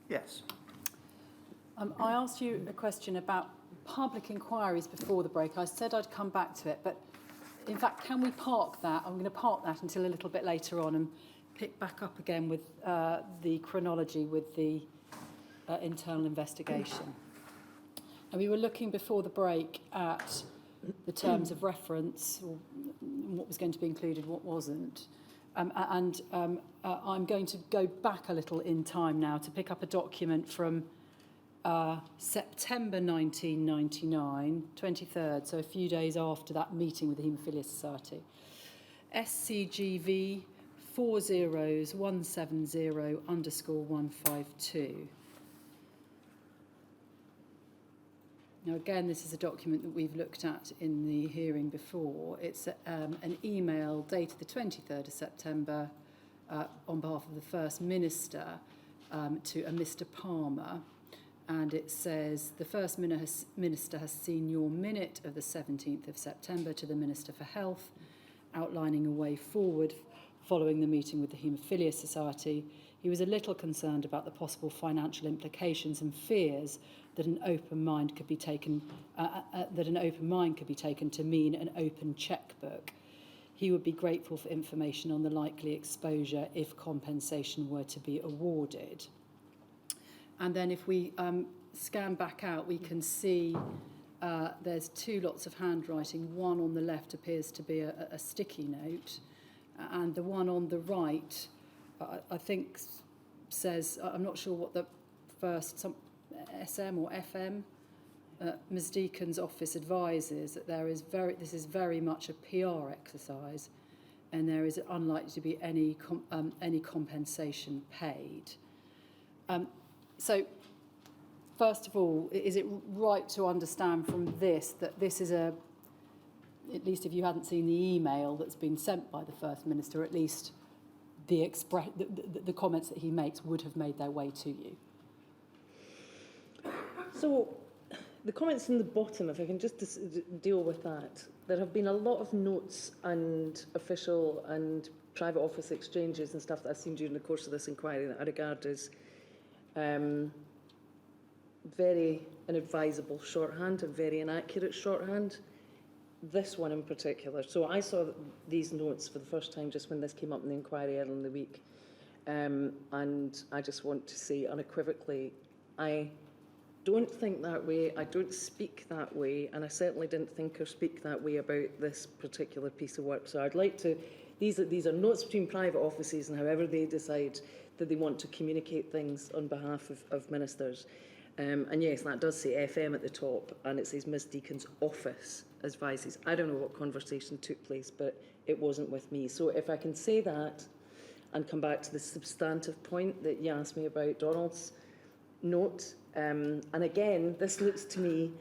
Yes. I asked you a question about public inquiries before the break. I said I'd come back to it, but in fact, can we park that? I'm going to park that until a little bit later on and pick back up again with the chronology with the internal investigation. And we were looking before the break at the terms of reference, or what was going to be included, what wasn't. I'm going to go back a little in time now to pick up a document from September 1999, 23rd, so a few days after that meeting with the Haemophilia Society. SCGV 40170_152. Now, again, this is a document that we've looked at in the hearing before. It's an email dated the 23rd of September on behalf of the First Minister to a Mr. Palmer. And it says, the First Minister has seen your minute of the 17th of September to the Minister for Health, outlining a way forward following the meeting with the Haemophilia Society. He was a little concerned about the possible financial implications and fears that an open mind could be taken to mean an open chequebook. He would be grateful for information on the likely exposure if compensation were to be awarded. And then if we scan back out, we can see there's two lots of handwriting. One on the left appears to be a sticky note, and the one on the right, I think, says, I'm not sure what the first, some SM or FM, Ms. Deacon's office advises that this is very much a PR exercise, and there is unlikely to be any compensation paid. So, first of all, is it right to understand from this that this is at least if you hadn't seen the email that's been sent by the First Minister, at least the comments that he makes would have made their way to you? So, the comments in the bottom, if I can just deal with that, there have been a lot of notes and official and private office exchanges and stuff that I've seen during the course of this inquiry that I regard as very inadvisable shorthand and very inaccurate shorthand. This one in particular. So I saw these notes for the first time just when this came up in the inquiry earlier in the week. And I just want to say unequivocally, I don't think that way, I don't speak that way, and I certainly didn't think or speak that way about this particular piece of work. So I'd like to, these are notes between private offices and however they decide that they want to communicate things on behalf of ministers. And yes, that does say FM at the top, and it says Ms. Deacon's office advises. I don't know what conversation took place, but it wasn't with me. So if I can say that and come back to the substantive point that you asked me about Donald's note, and again, this looks to me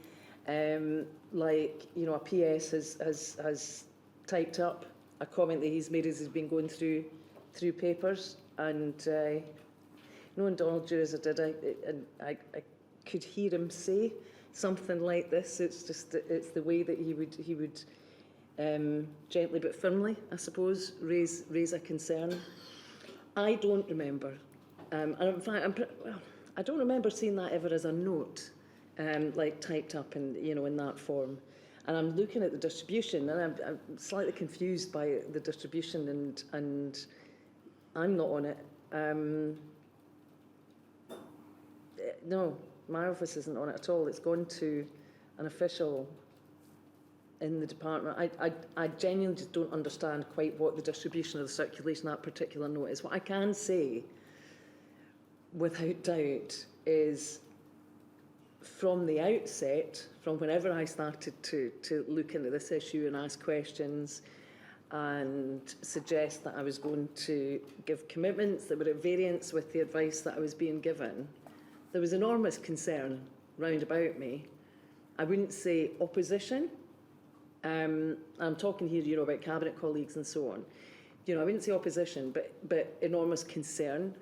like, you know, a PS has typed up a comment that he's made as he's been going through papers, and knowing Donald Dewar as I did, I could hear him say something like this. It's just, it's the way that he would gently but firmly, I suppose, raise a concern. I don't remember, and in fact, I don't remember seeing that ever as a note, like typed up in, you know, in that form. And I'm looking at the distribution, and I'm slightly confused by the distribution, and I'm not on it. No, my office isn't on it at all. It's gone to an official in the department. I genuinely just don't understand quite what the distribution of the circulation of that particular note is. What I can say, without doubt, is from the outset, from whenever I started to look into this issue and ask questions and suggest that I was going to give commitments that were at variance with the advice that I was being given, there was enormous concern round about me. I wouldn't say opposition. I'm talking here, you know, about cabinet colleagues and so on. You know, I wouldn't say opposition, but enormous concern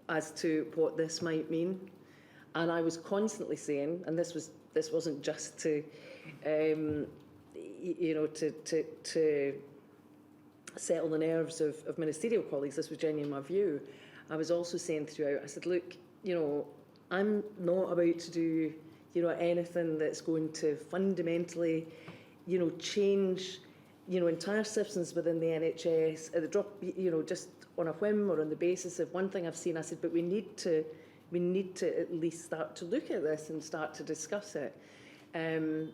as to what this might mean. And I was constantly saying, and this wasn't just to, you know, to settle the nerves of ministerial colleagues. This was genuinely my view. I was also saying throughout, I said, look, I'm not about to do, anything that's going to fundamentally, change, entire systems within the NHS at the drop, just on a whim or on the basis of one thing I've seen. I said, but we need to at least start to look at this and start to discuss it. And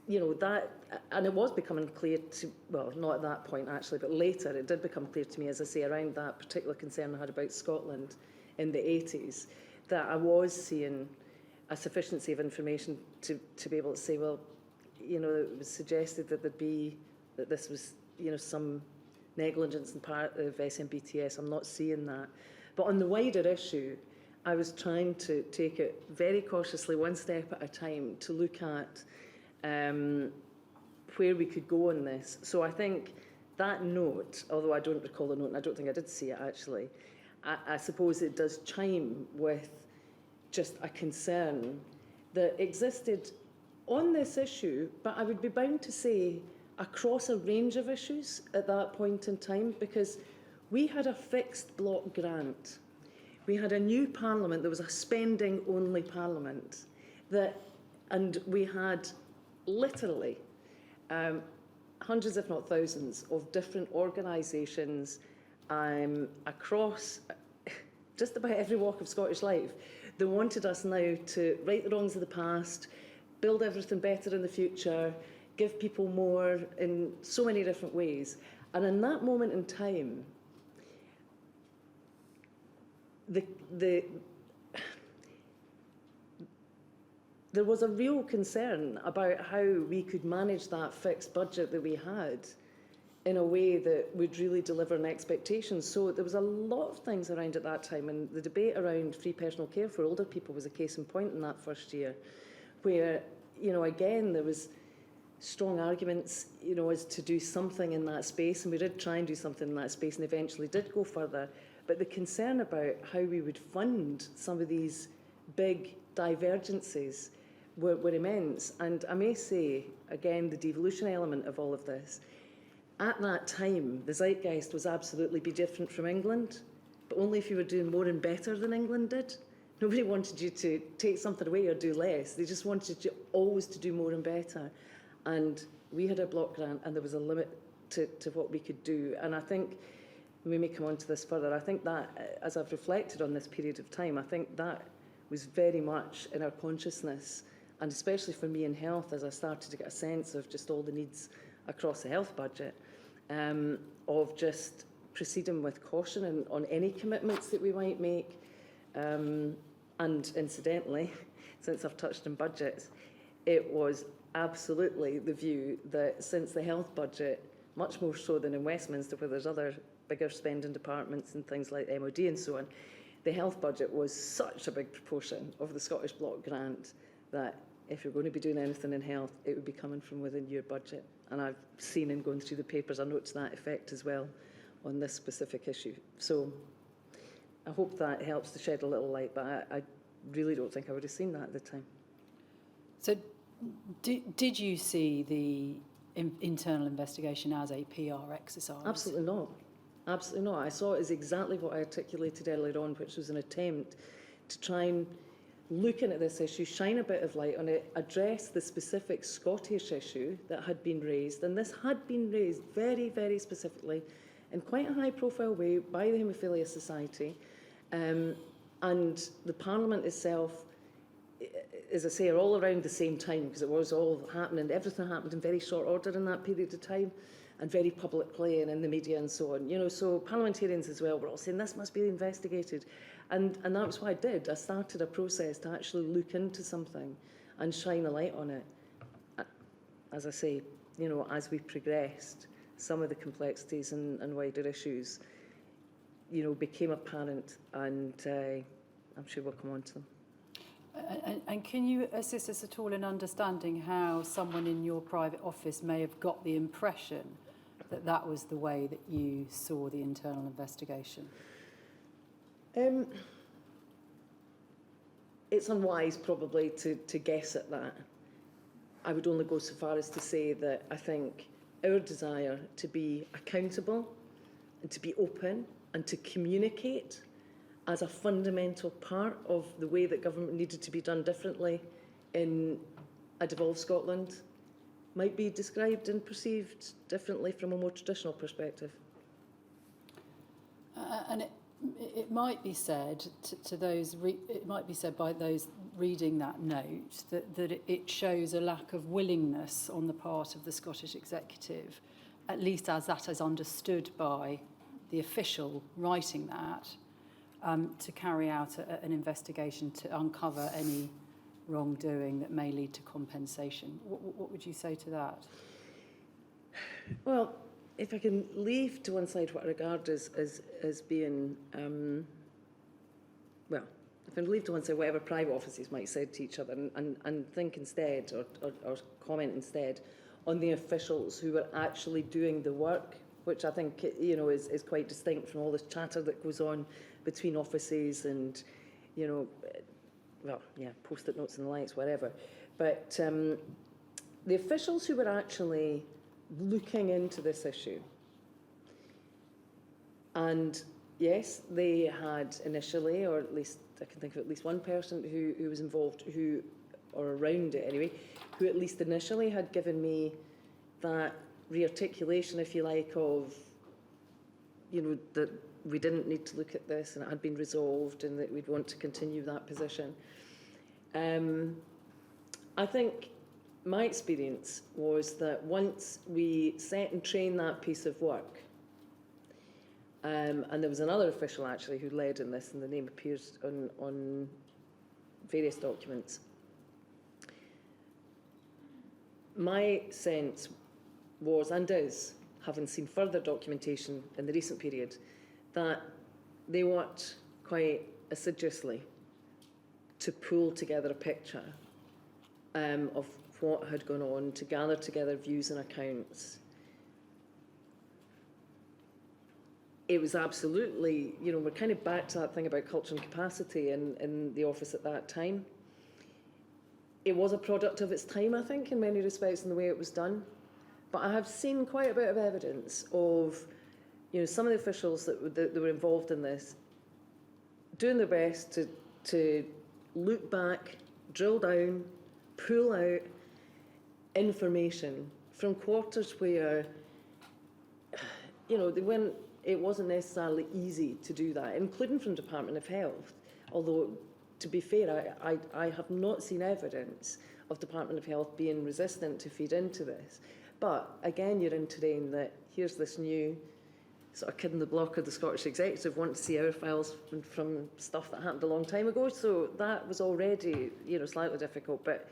it was becoming clear to, well, not at that point actually, but later it did become clear to me, as I say, around that particular concern I had about Scotland in the 80s, that I was seeing a sufficiency of information to be able to say, well, it was suggested that this was, some negligence in part of SMBTS. I'm not seeing that. But on the wider issue, I was trying to take it very cautiously, one step at a time, to look at where we could go on this. So I think that note, although I don't recall the note, and I don't think I did see it actually, I suppose it does chime with just a concern that existed on this issue, but I would be bound to say across a range of issues at that point in time, because we had a fixed block grant. We had a new parliament that was a spending-only parliament, and we had literally hundreds, if not thousands, of different organisations across just about every walk of Scottish life that wanted us now to right the wrongs of the past, build everything better in the future, give people more in so many different ways. And in that moment in time, there was a real concern about how we could manage that fixed budget that we had in a way that would really deliver on expectations. So there was a lot of things around at that time, and the debate around free personal care for older people was a case in point in that first year, where, again, there was strong arguments, as to do something in that space, and we did try and do something in that space and eventually did go further. But the concern about how we would fund some of these big divergences were immense. And I may say, again, the devolution element of all of this, at that time, the zeitgeist was absolutely be different from England, but only if you were doing more and better than England did. Nobody wanted you to take something away or do less. They just wanted you always to do more and better. And we had a block grant, and there was a limit to what we could do. And I think, we may come on to this further, I think that, as I've reflected on this period of time, I think that was very much in our consciousness, and especially for me in health, as I started to get a sense of just all the needs across the health budget, of just proceeding with caution on any commitments that we might make. And incidentally, since I've touched on budgets, it was absolutely the view that since the health budget, much more so than in Westminster, where there's other bigger spending departments and things like MOD and so on, the health budget was such a big proportion of the Scottish Block grant that if you're going to be doing anything in health, it would be coming from within your budget. And I've seen in going through the papers a note to that effect as well on this specific issue. So I hope that helps to shed a little light, but I really don't think I would have seen that at the time. So did you see the internal investigation as a PR exercise? Absolutely not. Absolutely not. I saw it as exactly what I articulated earlier on, which was an attempt to try and look into this issue, shine a bit of light on it, address the specific Scottish issue that had been raised. And this had been raised very, very specifically in quite a high-profile way by the Haemophilia Society. And the Parliament itself, as I say, are all around the same time, because it was all happening. Everything happened in very short order in that period of time, and very publicly and in the media and so on. So parliamentarians as well were all saying this must be investigated. And that was what I did. I started a process to actually look into something and shine a light on it. As I say, as we progressed, some of the complexities and wider issues, became apparent, and I'm sure we'll come on to them. And can you assist us at all in understanding how someone in your private office may have got the impression that that was the way that you saw the internal investigation? It's unwise probably to guess at that. I would only go so far as to say that I think our desire to be accountable and to be open and to communicate as a fundamental part of the way that government needed to be done differently in a devolved Scotland might be described and perceived differently from a more traditional perspective. And it might be said to those, it might be said by those reading that note that it shows a lack of willingness on the part of the Scottish Executive, at least as that is understood by the official writing that, to carry out an investigation to uncover any wrongdoing that may lead to compensation. What would you say to that? Well, if I can leave to one side what I regard as being, well, if I can leave to one side whatever private offices might say to each other and think instead or comment instead on the officials who are actually doing the work, which I think, you know, is quite distinct from all this chatter that goes on between offices and, you know, well, yeah, post-it notes and the likes, whatever. But the officials who were actually looking into this issue, and yes, they had initially, or at least I can think of at least one person who was involved, who, or around it anyway, who at least initially had given me that rearticulation, if you like, of, you know, that we didn't need to look at this and it had been resolved and that we'd want to continue that position. I think my experience was that once we set and trained that piece of work, and there was another official actually who led in this, and the name appears on various documents. My sense was, and is, having seen further documentation in the recent period, that they worked quite assiduously to pull together a picture of what had gone on, to gather together views and accounts. It was absolutely, you know, we're kind of back to that thing about culture and capacity in the office at that time. It was a product of its time, I think, in many respects in the way it was done. But I have seen quite a bit of evidence of, you know, some of the officials that were involved in this doing their best to look back, drill down, pull out information from quarters where, you know, it wasn't necessarily easy to do that, including from Department of Health. Although, to be fair, I have not seen evidence of Department of Health being resistant to feed into this. But again, you're in terrain that here's this new sort of kid in the block of the Scottish Executive want to see our files from stuff that happened a long time ago. So that was already, you know, slightly difficult. But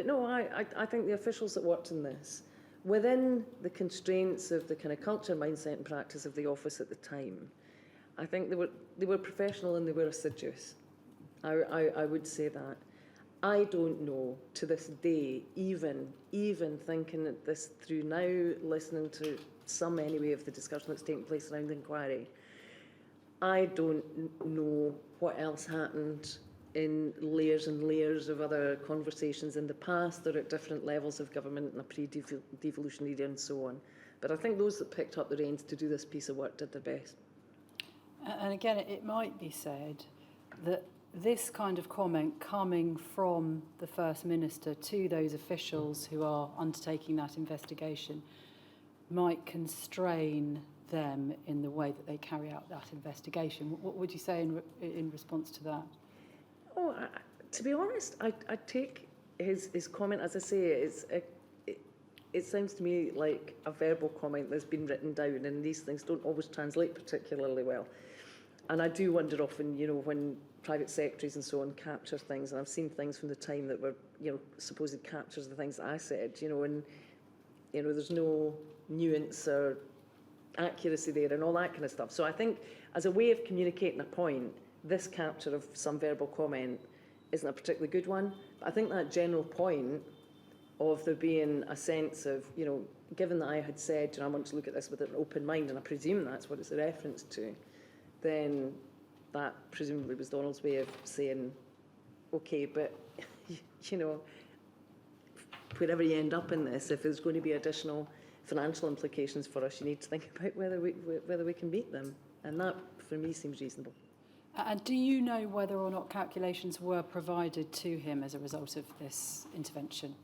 no, I think the officials that worked in this, within the constraints of the kind of culture, mindset and practice of the office at the time, I think they were professional and they were assiduous. I would say that. I don't know to this day, even thinking this through now, listening to some anyway of the discussion that's taking place around the inquiry, I don't know what else happened in layers and layers of other conversations in the past or at different levels of government in a pre-devolution era and so on. But I think those that picked up the reins to do this piece of work did their best. And again, it might be said that this kind of comment coming from the First Minister to those officials who are undertaking that investigation might constrain them in the way that they carry out that investigation. What would you say in response to that? Oh, to be honest, I take his comment, as I say, it sounds to me like a verbal comment that's been written down, and these things don't always translate particularly well. And I do wonder often, you know, when private secretaries and so on capture things, and I've seen things from the time that were, you know, supposed captures of the things that I said, you know, and, you know, there's no nuance or accuracy there and all that kind of stuff. So I think as a way of communicating a point, this capture of some verbal comment isn't a particularly good one. But I think that general point of there being a sense of, you know, given that I had said, you know, I want to look at this with an open mind, and I presume that's what it's a reference to, then that presumably was Donald's way of saying, okay, but, you know, wherever you end up in this, if there's going to be additional financial implications for us, you need to think about whether we can meet them. And that, for me, seems reasonable. And do you know whether or not calculations were provided to him as a result of this intervention?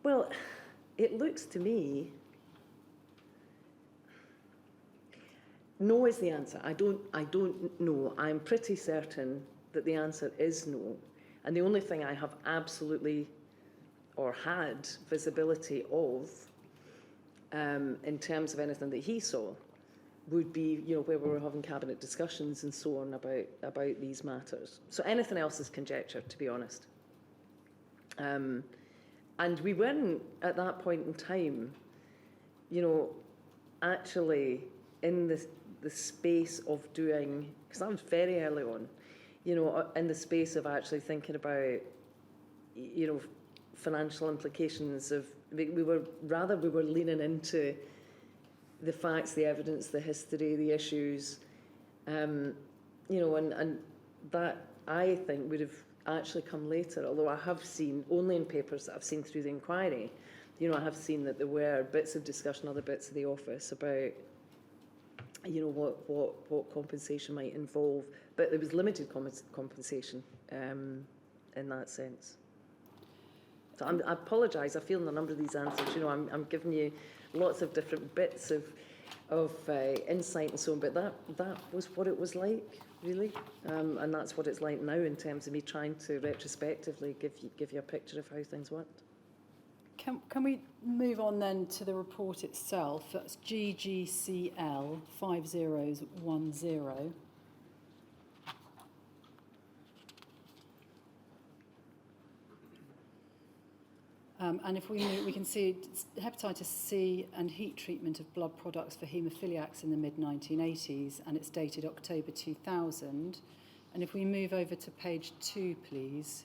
Well, it looks to me, no is the answer. I don't know. I'm pretty certain that the answer is no. And the only thing I have absolutely or had visibility of in terms of anything that he saw would be, where we were having cabinet discussions and so on about these matters. So anything else is conjecture, to be honest. And we weren't at that point in time, actually in the space of doing, because that was very early on, in the space of actually thinking about, financial implications of, we were leaning into the facts, the evidence, the history, the issues, and that I think would have actually come later, although I have seen, only in papers that I've seen through the inquiry, I have seen that there were bits of discussion, other bits of the office about, what compensation might involve, but there was limited compensation in that sense. So I apologise, I feel in a number of these answers, I'm giving you lots of different bits of insight and so on, but that was what it was like, really, and that's what it's like now in terms of me trying to retrospectively give you a picture of how things worked. Can we move on then to the report itself? That's GGCL 5010. And if we move, we can see hepatitis C and heat treatment of blood products for haemophiliacs in the mid-1980s, and it's dated October 2000. And if we move over to page 2, please,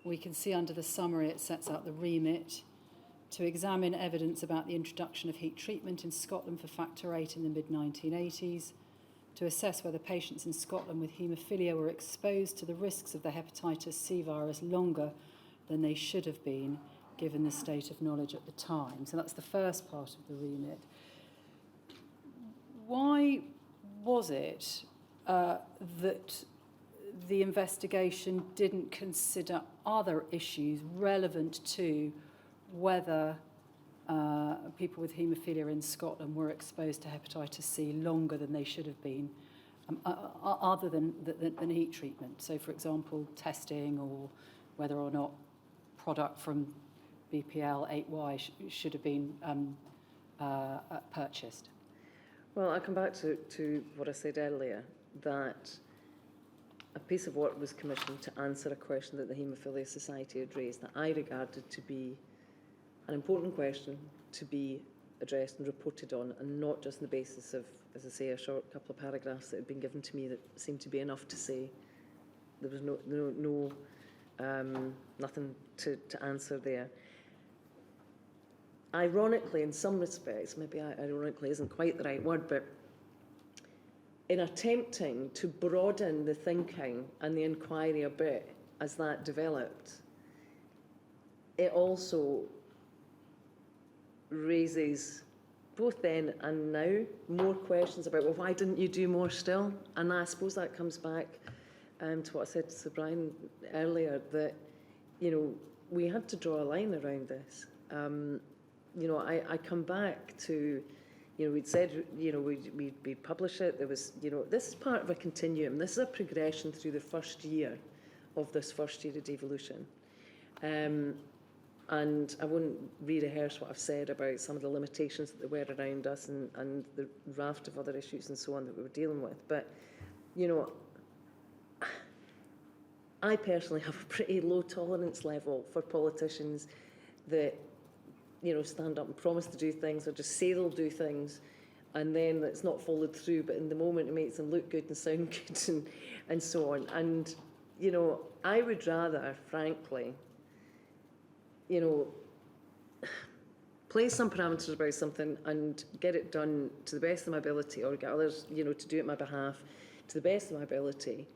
we can see under the summary it sets out the remit to examine evidence about the introduction of heat treatment in Scotland for factor VIII in the mid-1980s, to assess whether patients in Scotland with haemophilia were exposed to the risks of the hepatitis C virus longer than they should have been, given the state of knowledge at the time. So that's the first part of the remit. Why was it that the investigation didn't consider other issues relevant to whether people with haemophilia in Scotland were exposed to hepatitis C longer than they should have been, other than heat treatment? So, for example, testing, or whether or not product from BPL-8Y should have been purchased. Well, I'll come back to what I said earlier, that a piece of work was commissioned to answer a question that the Haemophilia Society had raised that I regarded to be an important question to be addressed and reported on, and not just on the basis of, as I say, a short couple of paragraphs that had been given to me that seemed to be enough to say there was nothing to answer there. Ironically, in some respects, maybe ironically isn't quite the right word, but in attempting to broaden the thinking and the inquiry a bit as that developed, it also raises, both then and now, more questions about, well, why didn't you do more still? And I suppose that comes back to what I said to Sir Brian earlier, that, we had to draw a line around this. I come back to, we'd said, we'd publish it. There was, this is part of a continuum. This is a progression through the first year of this first year of devolution. And I won't re-rehearse what I've said about some of the limitations that there were around us and the raft of other issues and so on that we were dealing with. But, I personally have a pretty low tolerance level for politicians that, stand up and promise to do things or just say they'll do things, and then it's not followed through, but in the moment it makes them look good and sound good and so on. And, I would rather, frankly, place some parameters about something and get it done to the best of my ability, or get others, to do it on my behalf to the best of my ability,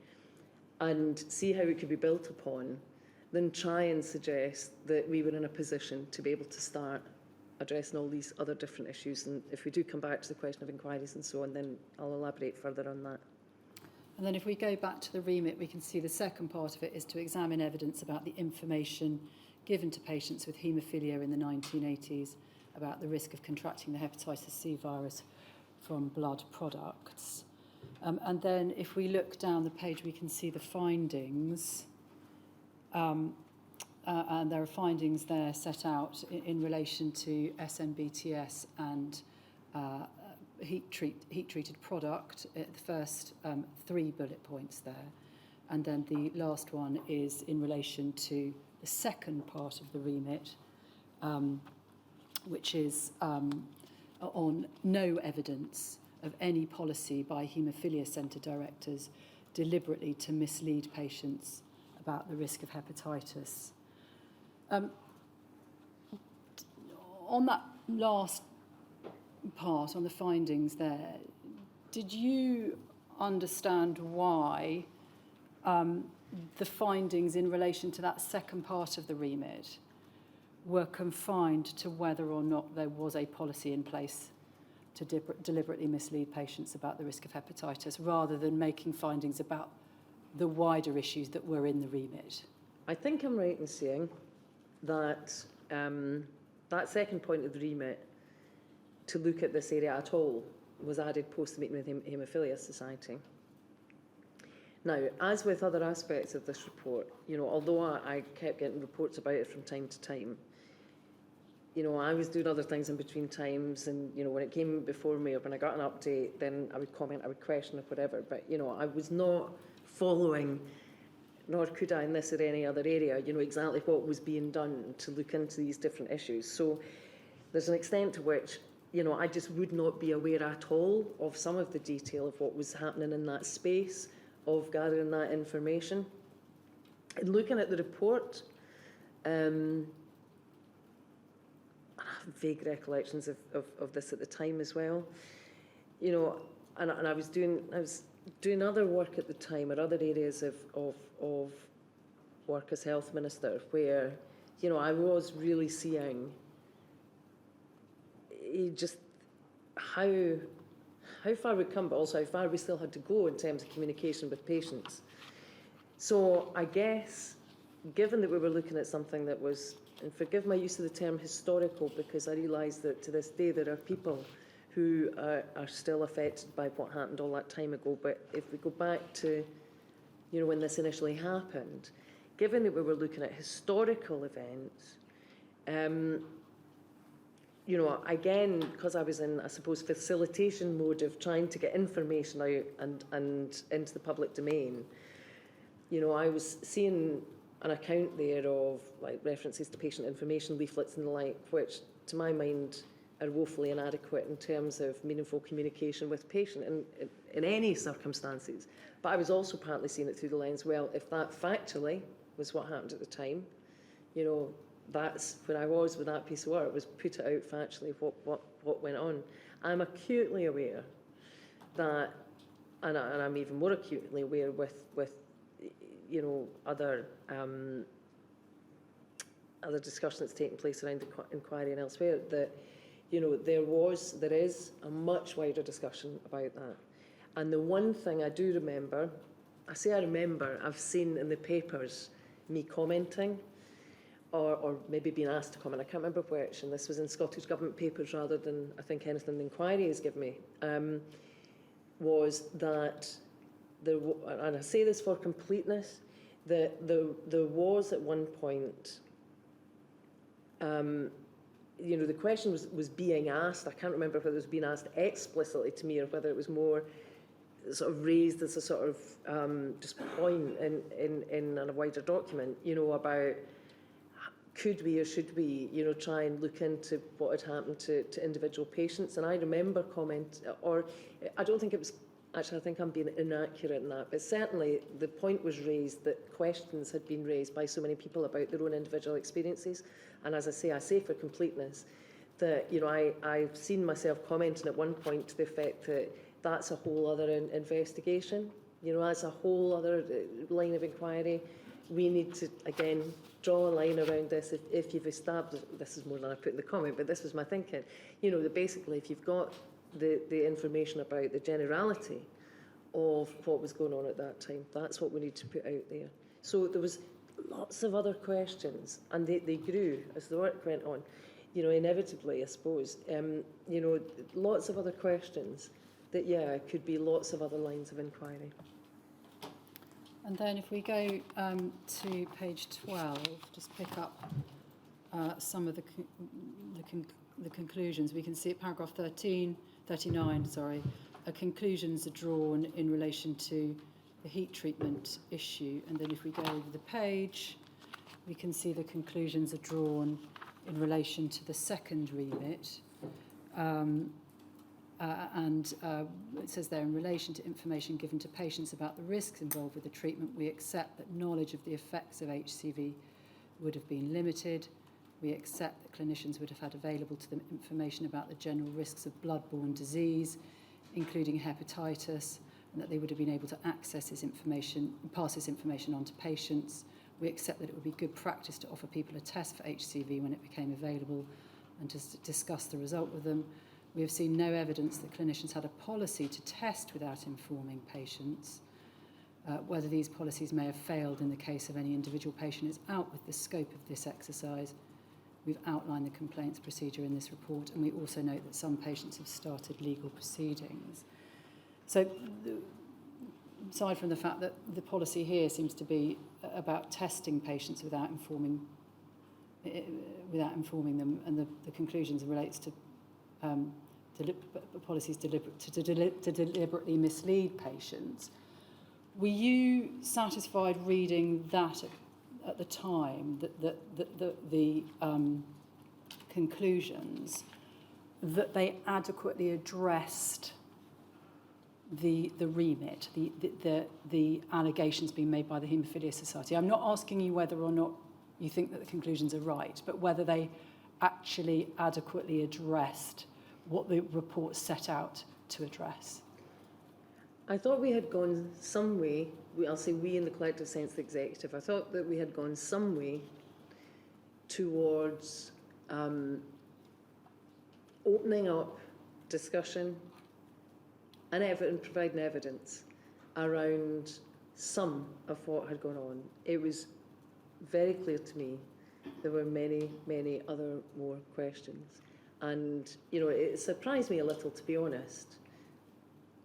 and see how it could be built upon, than try and suggest that we were in a position to be able to start addressing all these other different issues. And if we do come back to the question of inquiries and so on, then I'll elaborate further on that. And then if we go back to the remit, we can see the second part of it is to examine evidence about the information given to patients with haemophilia in the 1980s about the risk of contracting the hepatitis C virus from blood products. And then if we look down the page, we can see the findings. And there are findings there set out in relation to SNBTS and heat-treated product, the first 3 bullet points there. And then the last one is in relation to the second part of the remit, which is on no evidence of any policy by haemophilia centre directors deliberately to mislead patients about the risk of hepatitis. On that last part, on the findings there, did you understand why the findings in relation to that second part of the remit were confined to whether or not there was a policy in place to deliberately mislead patients about the risk of hepatitis, rather than making findings about the wider issues that were in the remit? I think I'm right in saying that that second point of the remit, to look at this area at all, was added post the meeting with the Haemophilia Society. Now, as with other aspects of this report, although I kept getting reports about it from time to time, I was doing other things in between times, and, when it came before me, or when I got an update, then I would comment, I would question or whatever, but, I was not following, nor could I in this or any other area, exactly what was being done to look into these different issues. So there's an extent to which, I just would not be aware at all of some of the detail of what was happening in that space, of gathering that information. And looking at the report, I have vague recollections of this at the time as well. And I was doing other work at the time, or other areas of work as health minister, where, I was really seeing just how far we'd come, but also how far we still had to go in terms of communication with patients. So I guess, given that we were looking at something that was, and forgive my use of the term historical, because I realise that to this day there are people who are still affected by what happened all that time ago, but if we go back to, when this initially happened, given that we were looking at historical events, again, because I was in, I suppose, facilitation mode of trying to get information out and into the public domain, I was seeing an account there of references to patient information leaflets and the like, which, to my mind, are woefully inadequate in terms of meaningful communication with patient in any circumstances. But I was also partly seeing it through the lens, well, if that factually was what happened at the time, that's where I was with that piece of work, was put it out factually what went on. I'm acutely aware that, and I'm even more acutely aware with other discussion that's taking place around the inquiry and elsewhere, that there is a much wider discussion about that. And the one thing I do remember, I've seen in the papers me commenting, or maybe being asked to comment, I can't remember which, and this was in Scottish Government papers rather than, I think, anything the inquiry has given me, was that and I say this for completeness, that there was at one point, the question was being asked. I can't remember whether it was being asked explicitly to me or whether it was more sort of raised as a sort of just point in a wider document, about could we or should we, try and look into what had happened to individual patients. And I remember or I don't think it was, actually I think I'm being inaccurate in that, but certainly the point was raised that questions had been raised by so many people about their own individual experiences. And as I say for completeness, that, I've seen myself commenting at one point to the effect that that's a whole other investigation, that's a whole other line of inquiry, we need to, again, draw a line around this. If you've established, this is more than I put in the comment, but this was my thinking, you know, that basically if you've got the information about the generality of what was going on at that time, that's what we need to put out there. So there was lots of other questions, and they grew as the work went on, you know, inevitably, I suppose. You know, lots of other questions that, yeah, could be lots of other lines of inquiry. And then if we go to page 12, just pick up some of the conclusions. We can see at paragraph 39, conclusions are drawn in relation to the heat treatment issue. And then if we go over the page, we can see the conclusions are drawn in relation to the second remit. It says there, in relation to information given to patients about the risks involved with the treatment, we accept that knowledge of the effects of HCV would have been limited. We accept that clinicians would have had available to them information about the general risks of blood-borne disease, including hepatitis, and that they would have been able to access this information, pass this information on to patients. We accept that it would be good practice to offer people a test for HCV when it became available and to discuss the result with them. We have seen no evidence that clinicians had a policy to test without informing patients. Whether these policies may have failed in the case of any individual patient is out with the scope of this exercise. We've outlined the complaints procedure in this report, and we also note that some patients have started legal proceedings. So, aside from the fact that the policy here seems to be about testing patients without informing them, and the conclusions relates to policies to deliberately mislead patients. Were you satisfied reading that at the time, that the conclusions, that they adequately addressed the remit, the allegations being made by the Haemophilia Society? I'm not asking you whether or not you think that the conclusions are right, but whether they actually adequately addressed what the report set out to address. I thought we had gone some way, I'll say we in the collective sense, the executive, I thought that we had gone some way towards opening up discussion and providing evidence around some of what had gone on. It was very clear to me there were many, many other more questions. And, you know, it surprised me a little, to be honest,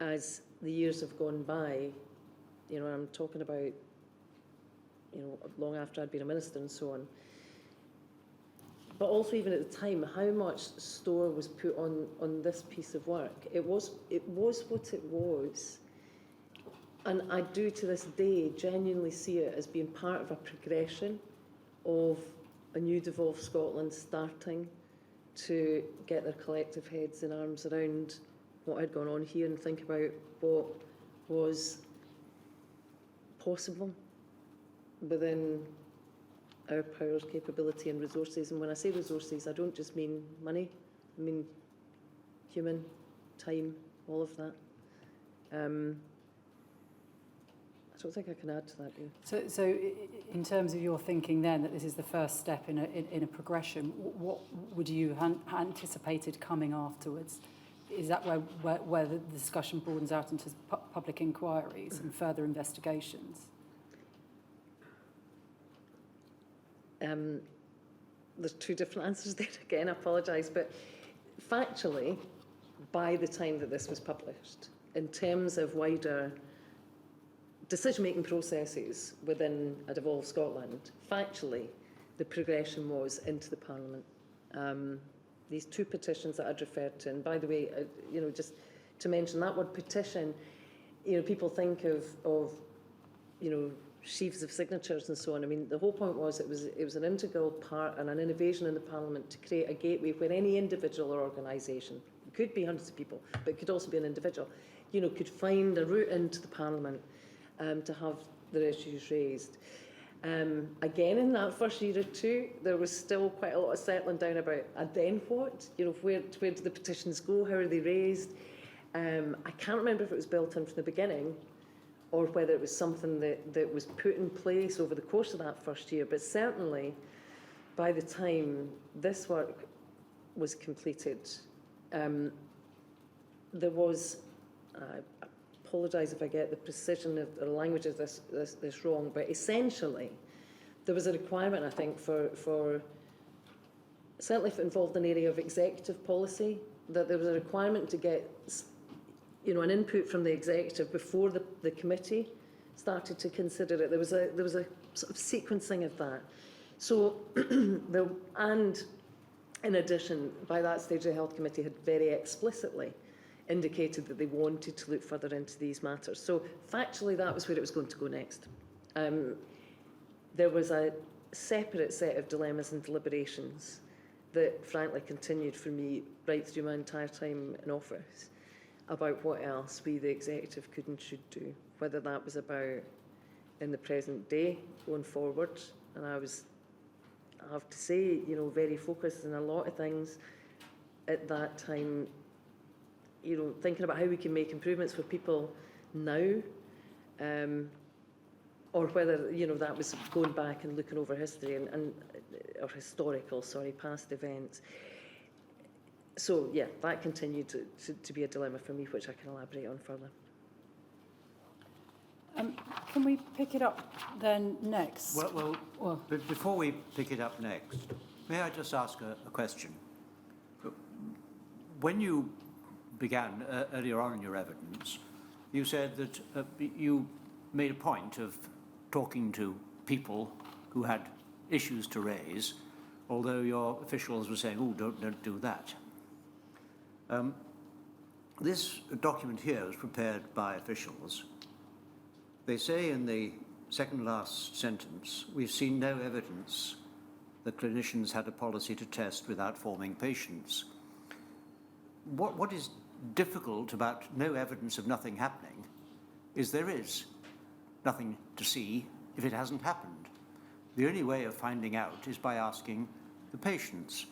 as the years have gone by. You know, I'm talking about, you know, long after I'd been a minister and so on. But also even at the time, how much store was put on this piece of work. It was what it was. And I do to this day genuinely see it as being part of a progression of a new devolved Scotland starting to get their collective heads and arms around what had gone on here and think about what was possible within our powers, capability and resources. And when I say resources, I don't just mean money, I mean human, time, all of that. I don't think I can add to that. So in terms of your thinking then, that this is the first step in a progression, what would you anticipated coming afterwards? Is that where the discussion broadens out into public inquiries and further investigations? There's two different answers there again, I apologise, but factually, by the time that this was published, in terms of wider decision-making processes within a devolved Scotland, factually, the progression was into the Parliament. These two petitions that I'd referred to, and by the way, you know, just to mention that word petition, you know, people think of you know, sheaves of signatures and so on. I mean, the whole point was it was an integral part and an innovation in the Parliament to create a gateway where any individual or organisation, it could be hundreds of people, but it could also be an individual, you know, could find a route into the Parliament to have their issues raised. Again, in that first year or two, there was still quite a lot of settling down about, and then what? You know, where do the petitions go? How are they raised? I can't remember if it was built in from the beginning, or whether it was something that was put in place over the course of that first year. But certainly, by the time this work was completed, there was, I apologise if I get the precision of the language of this wrong, but essentially, there was a requirement, I think, for certainly if it involved an area of executive policy, that there was a requirement to get, an input from the executive before the committee started to consider it. There was a sort of sequencing of that. So, and in addition, by that stage, the Health Committee had very explicitly indicated that they wanted to look further into these matters. So, factually, that was where it was going to go next. There was a separate set of dilemmas and deliberations that, frankly, continued for me right through my entire time in office about what else we, the executive, could and should do, whether that was about in the present day going forward. And I have to say, very focused on a lot of things at that time, thinking about how we can make improvements for people now, or whether, that was going back and looking over history or historical, past events. So, yeah, that continued to be a dilemma for me, which I can elaborate on further. Can we pick it up then next? Well, before we pick it up next, may I just ask a question? When you began earlier on in your evidence, you said that you made a point of talking to people who had issues to raise, although your officials were saying, oh, don't do that. This document here was prepared by officials. They say in the second last sentence, we've seen no evidence that clinicians had a policy to test without forming patients. What is difficult about no evidence of nothing happening is there is nothing to see if it hasn't happened. The only way of finding out is by asking the patients.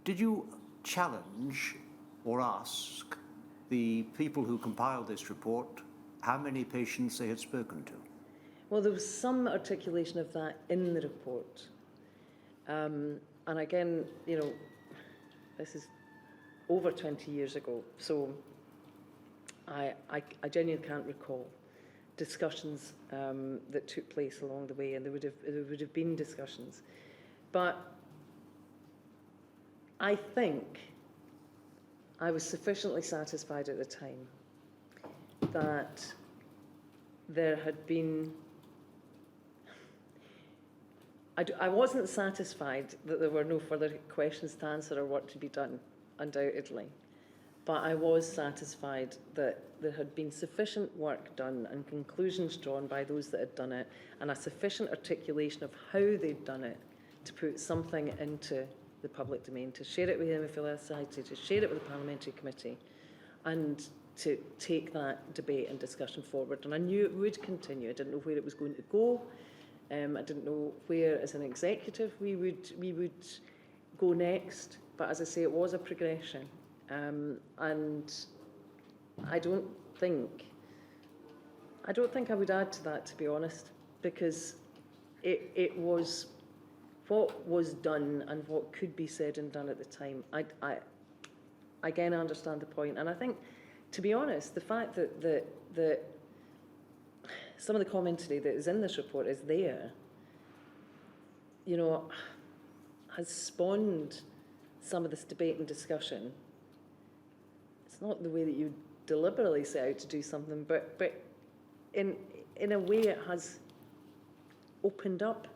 Did you challenge or ask the people who compiled this report how many patients they had spoken to? Well, there was some articulation of that in the report. And again, this is over 20 years ago, so I genuinely can't recall discussions that took place along the way, and there would have been discussions. But I think I was sufficiently satisfied at the time that there had been... I wasn't satisfied that there were no further questions to answer or work to be done, undoubtedly. But I was satisfied that there had been sufficient work done and conclusions drawn by those that had done it, and a sufficient articulation of how they'd done it to put something into the public domain, to share it with the Haemophilia Society, to share it with the Parliamentary Committee, and to take that debate and discussion forward. And I knew it would continue. I didn't know where it was going to go. I didn't know where, as an executive, we would go next. But as I say, it was a progression. And I don't think I would add to that, to be honest, because it was what was done and what could be said and done at the time. I again understand the point, and I think, to be honest, the fact that some of the commentary that is in this report is there, has spawned some of this debate and discussion. It's not the way that you deliberately set out to do something, but in a way it has opened up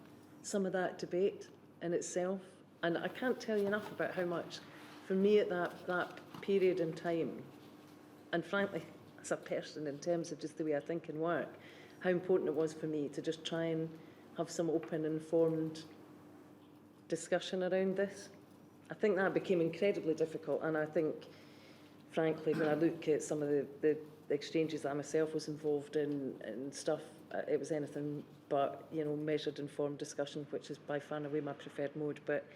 some of that debate in itself. And I can't tell you enough about how much, for me at that period in time, and frankly, as a person in terms of just the way I think and work, how important it was for me to just try and have some open, informed discussion around this. I think that became incredibly difficult, and I think, frankly, when I look at some of the exchanges that I myself was involved in and stuff, it was anything but, measured, informed discussion, which is by far and away my preferred mode. But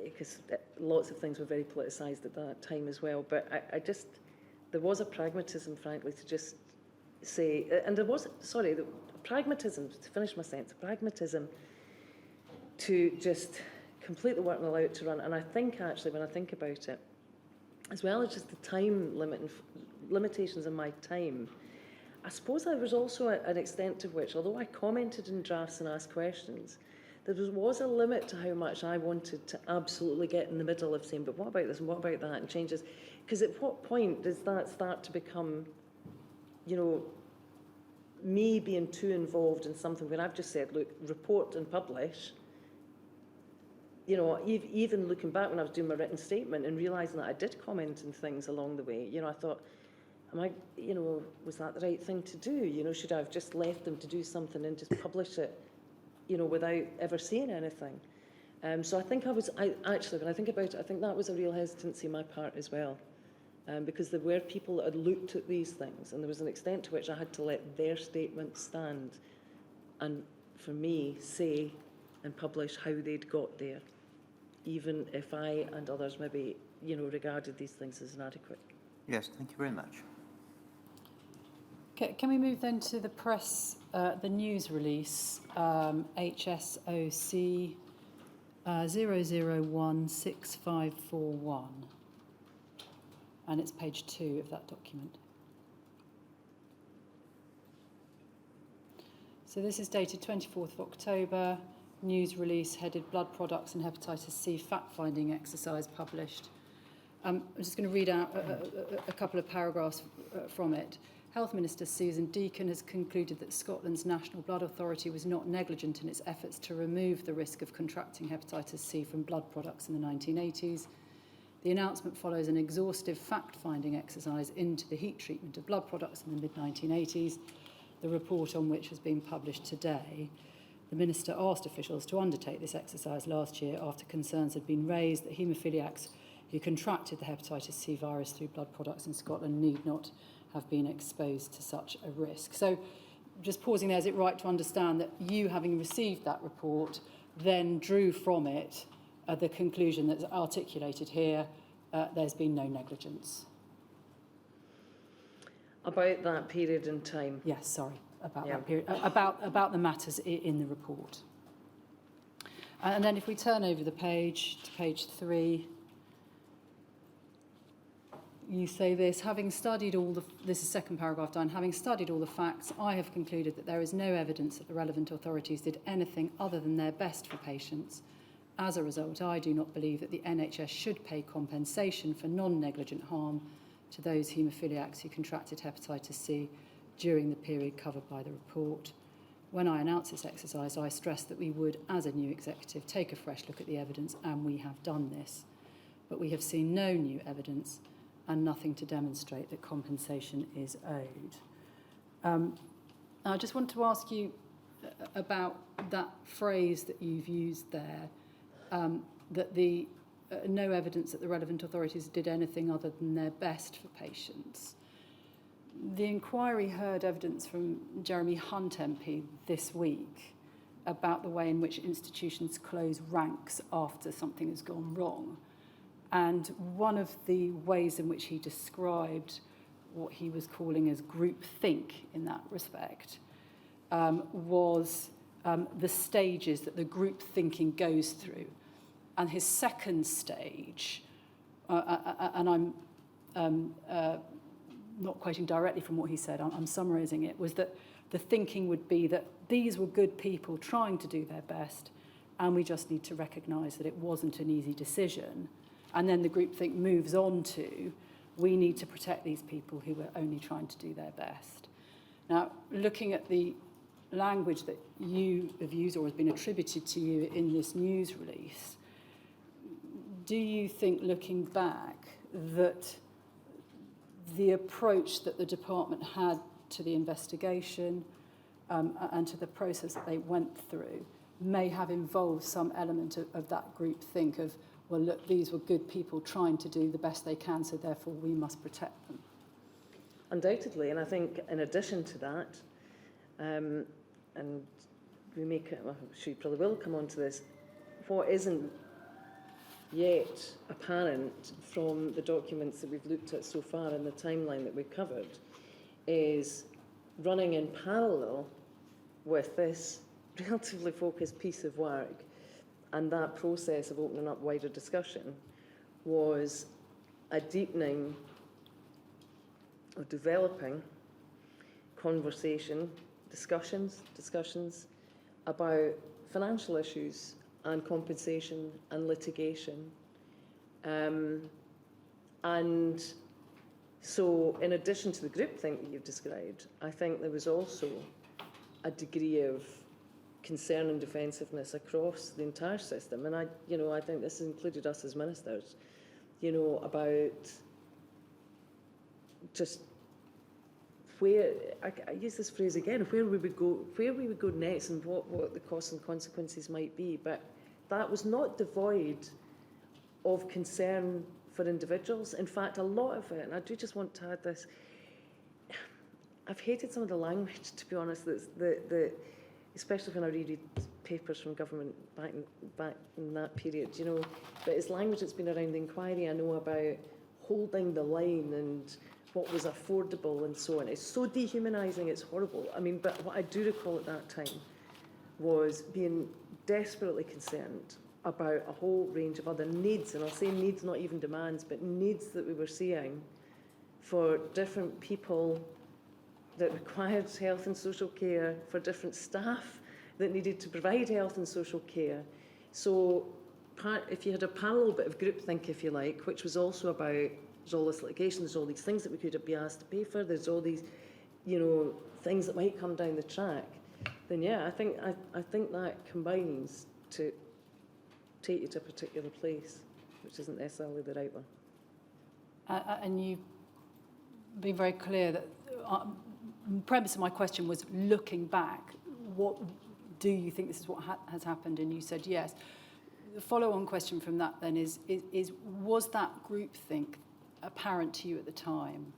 because lots of things were very politicised at that time as well. But I just, there was a pragmatism, frankly, to just say, and there was, sorry, the pragmatism, to finish my sentence, pragmatism to just complete the work and allow it to run. And I think actually, when I think about it, as well as just the time limit and limitations in my time, I suppose there was also an extent to which, although I commented in drafts and asked questions, there was a limit to how much I wanted to absolutely get in the middle of saying, but what about this and what about that, and changes. Because at what point does that start to become, you know, me being too involved in something when I've just said, look, report and publish. You know, even looking back when I was doing my written statement and realising that I did comment on things along the way, you know, I thought, am I, you know, was that the right thing to do? You know, should I have just left them to do something and just publish it, you know, without ever saying anything? So I think actually, when I think about it, I think that was a real hesitancy on my part as well. Because there were people that had looked at these things, and there was an extent to which I had to let their statements stand and, for me, say and publish how they'd got there, even if I and others maybe, you know, regarded these things as inadequate. Yes, thank you very much. Okay, can we move then to the press, the news release, HSOC 0016541, and it's page 2 of that document. So this is dated 24th of October, news release headed Blood Products and Hepatitis C fact-finding exercise published. I'm just going to read out a couple of paragraphs from it. Health Minister Susan Deacon has concluded that Scotland's National Blood Authority was not negligent in its efforts to remove the risk of contracting hepatitis C from blood products in the 1980s. The announcement follows an exhaustive fact-finding exercise into the heat treatment of blood products in the mid-1980s, the report on which has been published today. The Minister asked officials to undertake this exercise last year after concerns had been raised that haemophiliacs who contracted the hepatitis C virus through blood products in Scotland need not have been exposed to such a risk. So just pausing there, is it right to understand that you, having received that report, then drew from it the conclusion that's articulated here, there's been no negligence? About that period in time? Yes, sorry, about that period, about the matters in the report. And then if we turn over the page to page 3, you say this, having studied all the, this is second paragraph down, having studied all the facts, I have concluded that there is no evidence that the relevant authorities did anything other than their best for patients. As a result, I do not believe that the NHS should pay compensation for non-negligent harm to those haemophiliacs who contracted hepatitis C during the period covered by the report. When I announced this exercise, I stressed that we would, as a new executive, take a fresh look at the evidence, and we have done this. But we have seen no new evidence and nothing to demonstrate that compensation is owed. I just want to ask you about that phrase that you've used there, that the no evidence that the relevant authorities did anything other than their best for patients. The inquiry heard evidence from Jeremy Hunt MP this week about the way in which institutions close ranks after something has gone wrong. And one of the ways in which he described what he was calling as groupthink in that respect was the stages that the group thinking goes through. And his second stage, and I'm not quoting directly from what he said, I'm summarising it, was that the thinking would be that these were good people trying to do their best, and we just need to recognise that it wasn't an easy decision. And then the groupthink moves on to, we need to protect these people who were only trying to do their best. Now, looking at the language that you have used or has been attributed to you in this news release, do you think, looking back, that the approach that the department had to the investigation and to the process that they went through may have involved some element of that groupthink of, well, look, these were good people trying to do the best they can, so therefore we must protect them? Undoubtedly, and I think in addition to that, and we make it, well, she probably will come on to this, what isn't yet apparent from the documents that we've looked at so far and the timeline that we've covered is running in parallel with this relatively focused piece of work and that process of opening up wider discussion was a deepening or developing conversation, discussions about financial issues and compensation and litigation. And so in addition to the groupthink that you've described, I think there was also a degree of concern and defensiveness across the entire system. And I think this included us as ministers, about just where, I use this phrase again, where we would go next and what the costs and consequences might be. But that was not devoid of concern for individuals. In fact, a lot of it, and I do just want to add this, I've hated some of the language, to be honest, especially when I read papers from government back in that period, but it's language that's been around the inquiry. I know about holding the line and what was affordable and so on. It's so dehumanising, it's horrible. I mean, but what I do recall at that time was being desperately concerned about a whole range of other needs, and I'll say needs, not even demands, but needs that we were seeing for different people that required health and social care, for different staff that needed to provide health and social care. So if you had a parallel bit of groupthink, if you like, which was also about, there's all this litigation, there's all these things that we could be asked to pay for, there's all these, things that might come down the track, then yeah, I think that combines to take you to a particular place, which isn't necessarily the right one. And you've been very clear that the premise of my question was looking back, what do you think this is what has happened? And you said yes. The follow-on question from that then is was that groupthink apparent to you at the time?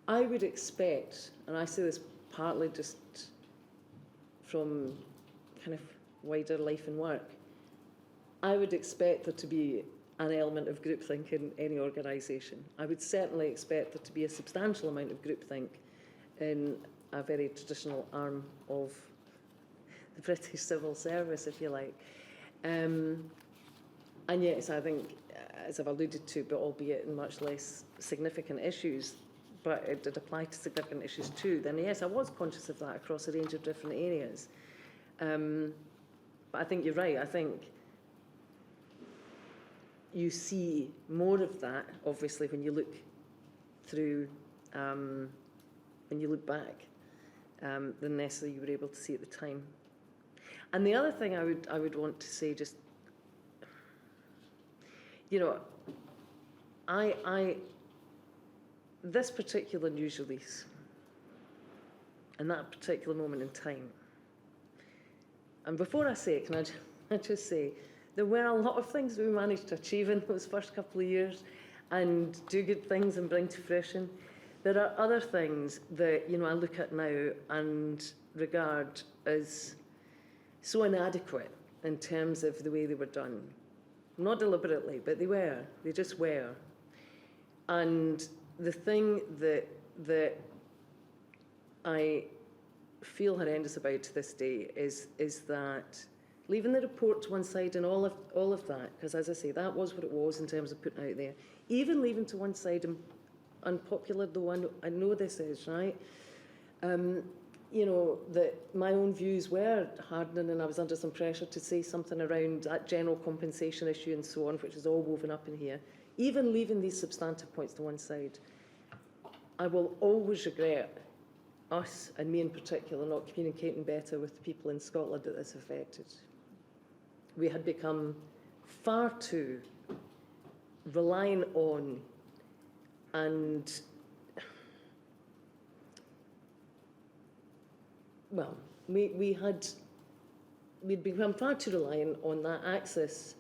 I would expect, and I say this partly just from kind of wider life and work, I would expect there to be an element of groupthink in any organisation. I would certainly expect there to be a substantial amount of groupthink in a very traditional arm of the British civil service, if you like. And yes, I think, as I've alluded to, but albeit in much less significant issues, but it did apply to significant issues too, then yes, I was conscious of that across a range of different areas. But I think you're right. I think you see more of that, obviously, when you look through, when you look back, than necessarily you were able to see at the time. And the other thing I would want to say, just, this particular news release and that particular moment in time, and before I say it, can I just say, there were a lot of things we managed to achieve in those first couple of years and do good things and bring to fruition. There are other things that, I look at now and regard as so inadequate in terms of the way they were done. Not deliberately, but they just were. And the thing that I feel horrendous about to this day is that, leaving the report to one side and all of that, because as I say, that was what it was in terms of putting out there, even leaving to one side, and unpopular though I know this is, right, that my own views were hardening and I was under some pressure to say something around that general compensation issue and so on, which is all woven up in here. Even leaving these substantive points to one side, I will always regret us, and me in particular, not communicating better with the people in Scotland that this affected. We had become far too relying on and, well, we'd become far too reliant on that access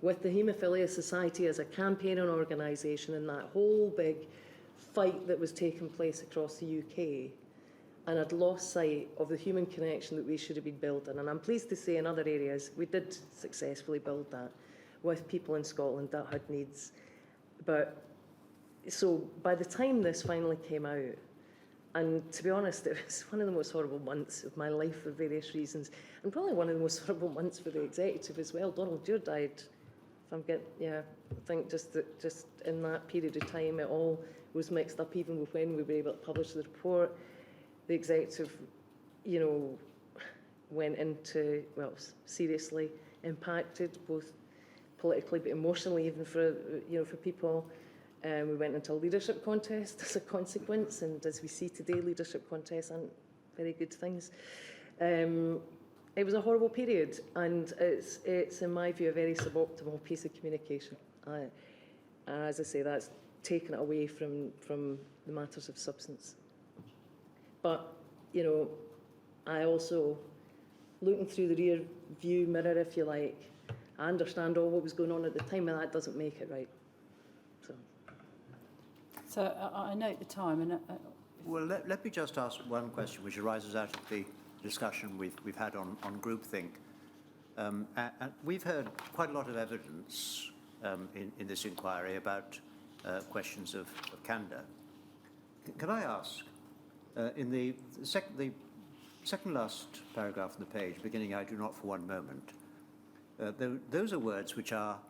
with the Haemophilia Society as a campaigning organisation and that whole big fight that was taking place across the UK, and had lost sight of the human connection that we should have been building. And I'm pleased to say in other areas we did successfully build that. with people in Scotland that had needs. But so by the time this finally came out, and to be honest, it was one of the most horrible months of my life for various reasons, and probably one of the most horrible months for the executive as well. Donald Dewar died. If I'm getting, I think just in that period of time, it all was mixed up. Even with when we were able to publish the report, the executive, went into, well, seriously impacted, both politically but emotionally, even for people. We went into a leadership contest as a consequence, and as we see today, leadership contests aren't very good things. It was a horrible period, and it's in my view a very suboptimal piece of communication. As I say, that's taken it away from the matters of substance. But I also, looking through the rear view mirror, if you like, I understand all what was going on at the time, and that doesn't make it right. So I note the time, and Well, let me just ask one question, which arises out of the discussion we've had on groupthink. And we've heard quite a lot of evidence in this inquiry about questions of candour. Can I ask, in the second last paragraph on the page, beginning, "I do not for one moment," those are words which are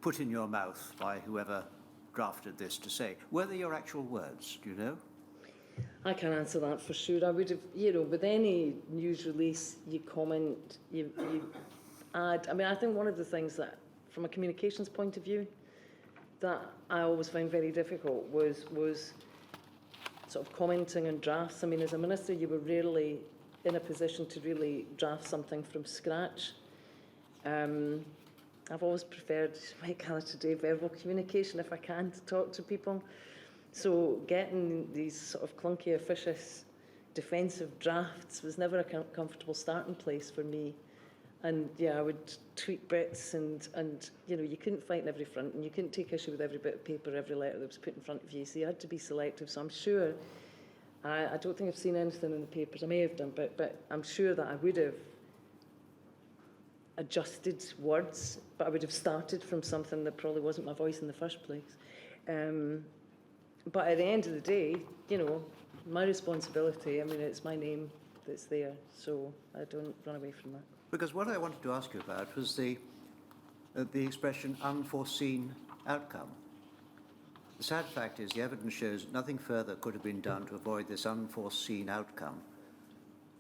put in your mouth by whoever drafted this to say. Were they your actual words, do you know? I can't answer that for sure. I would have, with any news release, you comment, you add. I mean, I think one of the things that, from a communications point of view, that I always found very difficult was sort of commenting on drafts. I mean, as a minister, you were rarely in a position to really draft something from scratch. I've always preferred, like today, verbal communication if I can to talk to people. So getting these sort of clunky, officious, defensive drafts was never a comfortable starting place for me. And I would tweak bits, and you couldn't fight on every front, and you couldn't take issue with every bit of paper, every letter that was put in front of you. So you had to be selective. So I'm sure, I don't think I've seen anything in the papers. I may have done, but I'm sure that I would have adjusted words, but I would have started from something that probably wasn't my voice in the first place. But at the end of the day, my responsibility, I mean, it's my name that's there, so I don't run away from that. Because what I wanted to ask you about was the expression unforeseen outcome. The sad fact is the evidence shows that nothing further could have been done to avoid this unforeseen outcome.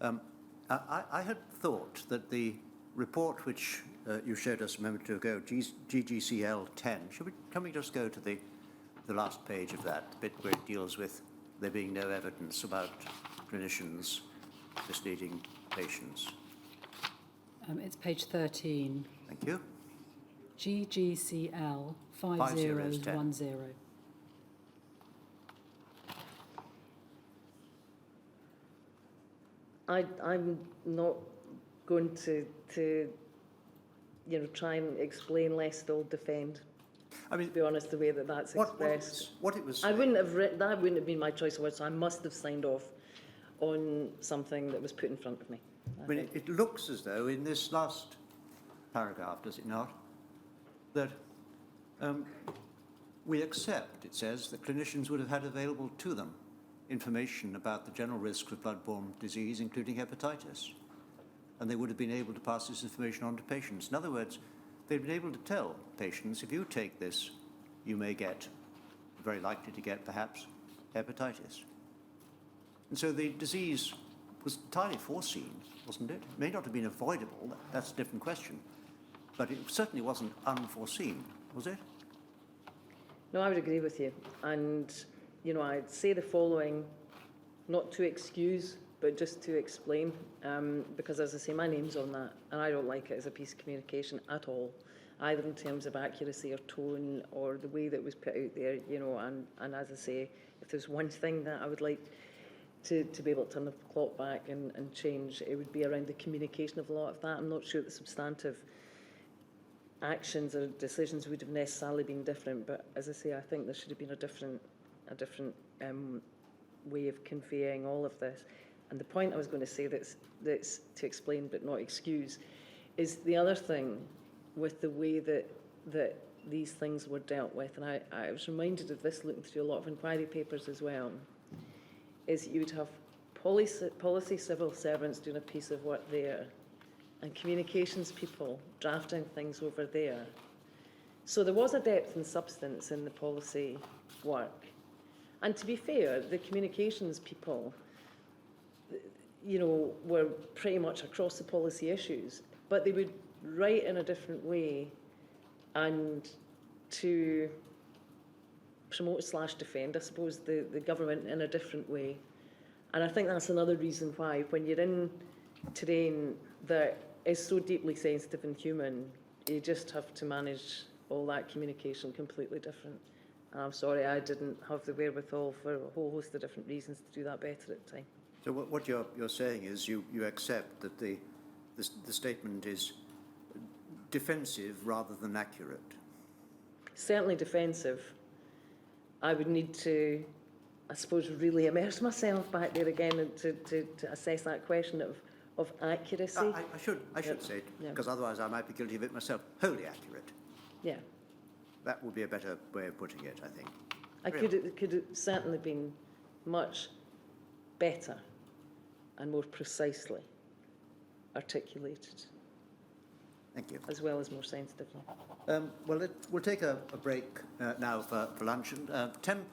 I had thought that the report which you showed us a moment ago, GGCL 10, can we just go to the last page of that, the bit where it deals with there being no evidence about clinicians misleading patients? it's page 13. Thank you. GGCL 5010. I'm not going to try and explain lest they'll defend. I mean, to be honest, the way that that's expressed. What it was. I wouldn't have written that. Wouldn't have been my choice of words. So I must have signed off on something that was put in front of me. I mean, it looks as though in this last paragraph, does it not, that we accept, it says, that clinicians would have had available to them information about the general risks of blood-borne disease, including hepatitis, and they would have been able to pass this information on to patients. In other words, they've been able to tell patients, if you take this, you may get, very likely to get perhaps, hepatitis. And so the disease was entirely foreseen, wasn't it? It may not have been avoidable, that's a different question, but it certainly wasn't unforeseen, was it? No, I would agree with you. And, I'd say the following, not to excuse, but just to explain, because as I say, my name's on that, and I don't like it as a piece of communication at all, either in terms of accuracy or tone or the way that it was put out there, and as I say, if there's one thing that I would like to be able to turn the clock back and change, it would be around the communication of a lot of that. I'm not sure the substantive actions or decisions would have necessarily been different, but as I say, I think there should have been a different way of conveying all of this. And the point I was going to say that's to explain but not excuse is the other thing with the way that that these things were dealt with, and I was reminded of this looking through a lot of inquiry papers as well, is you would have policy civil servants doing a piece of work there and communications people drafting things over there. So there was a depth and substance in the policy work. And to be fair, the communications people, you know, were pretty much across the policy issues, but they would write in a different way and to promote/defend, I suppose, the government in a different way. And I think that's another reason why, when you're in terrain that is so deeply sensitive and human, you just have to manage all that communication completely different. And I'm sorry I didn't have the wherewithal for a whole host of different reasons to do that better at the time. So what you're saying is you accept that the statement is defensive rather than accurate. Certainly defensive. I would need to, I suppose, really immerse myself back there again and to assess that question of accuracy. I should say it, because otherwise I might be guilty of it myself. Wholly accurate. Yeah. That would be a better way of putting it, I think. It could have certainly been much better and more precisely articulated. Thank you. As well as more sensitively. Well, we'll take a break now for lunch. And 2:10.